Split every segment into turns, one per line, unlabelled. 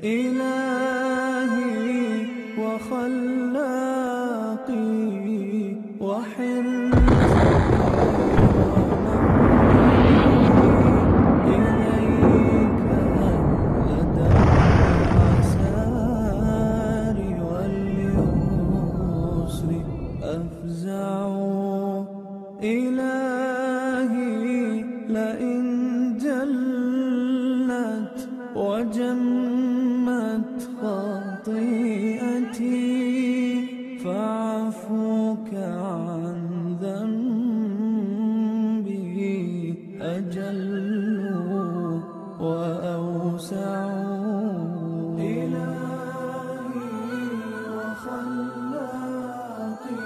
إلهي وخلاقي وحرزي إليك لدى العسار واليسر أفزع إلهي لئن جلت وجمت خطيئتي فعفوك عن ذنبي أجل وأوسع إلهي وخلاقي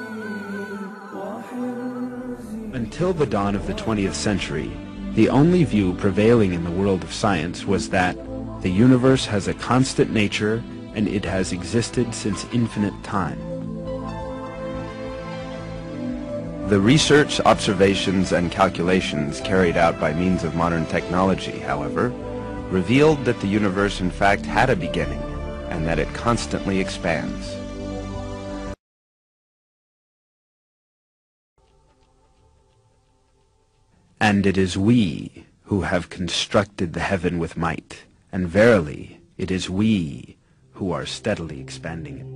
وحرزي.
Until the dawn of the 20th century, the only view prevailing in the world of science was that the universe has a constant nature and it has existed since infinite time. The research, observations, and calculations carried out by means of modern technology, however, revealed that the universe in fact had a beginning and that it constantly expands. And it is we who have constructed the heaven with might, and verily it is we who are steadily expanding it.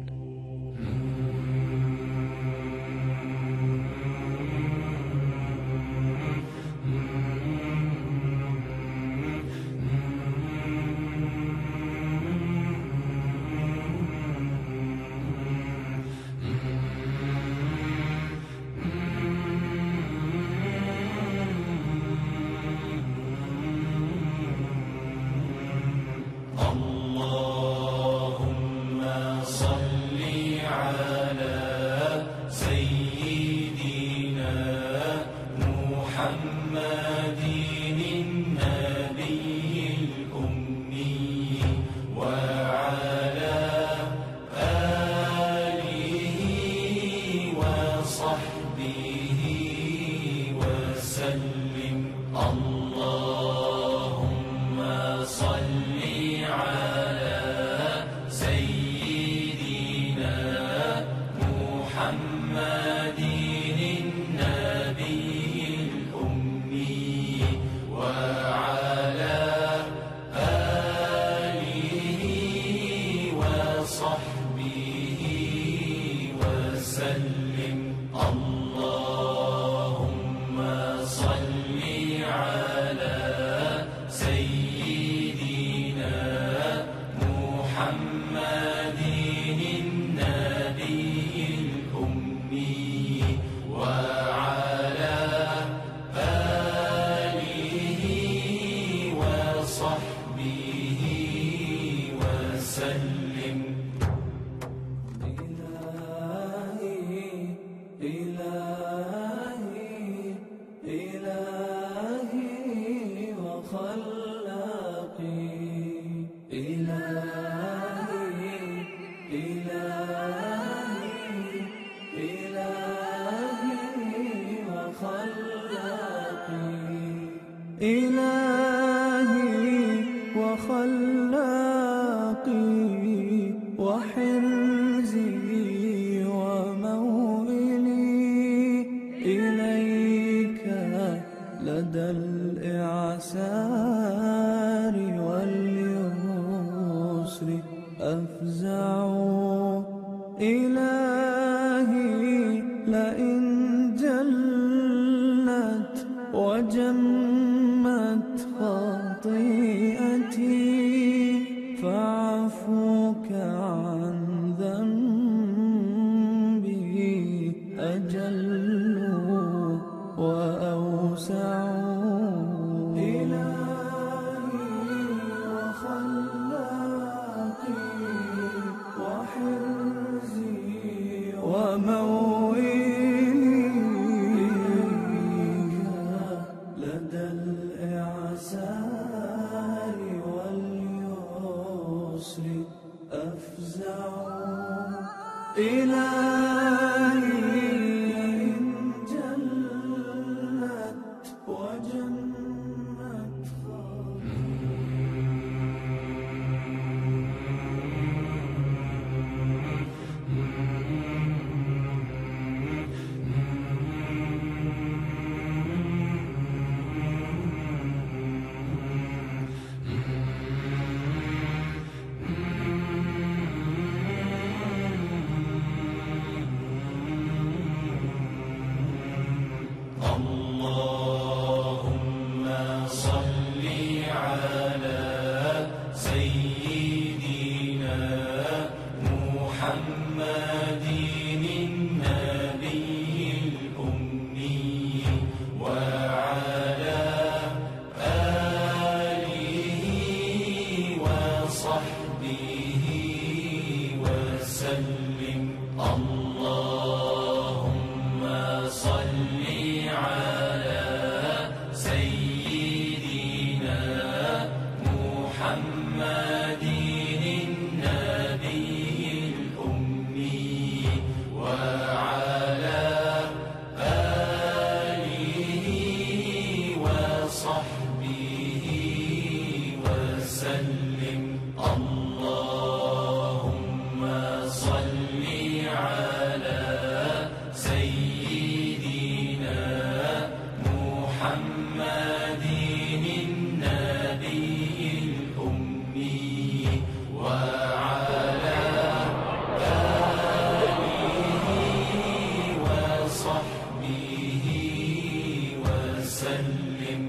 إلهي وخلاقي وحرزي وموئلي إليك لدى الإعسار واليسر أفزع إلهي لئن جلت وجمت خطيئتي فعفوك عن ذنبي أجل وأوسع إلهي وخلاقي وحرزي وموئلي لدى الإعسار واليسر أفزع إلهي إن جلت وجمت وصحبه وسلم. اللهم صل على سيدنا محمد النبي الأمي وعلى آله وصحبه وسلم. اللهم صل على سيدنا محمد النبي الأمي وعلى آله وصحبه وسلم.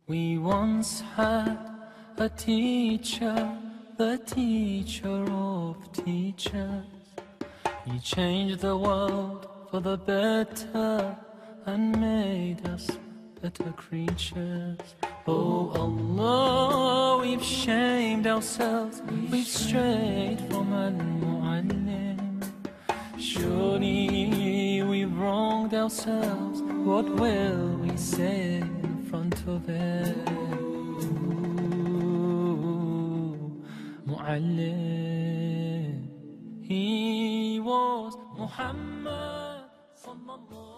We once had a teacher, the teacher of teachers. He changed the world for the better and made us better creatures. Oh Allah, we've shamed ourselves, we've strayed from Al-Mu'allim. Surely we've wronged ourselves, what will we say in front of it? Mu'allim, he was Muhammad sallallahu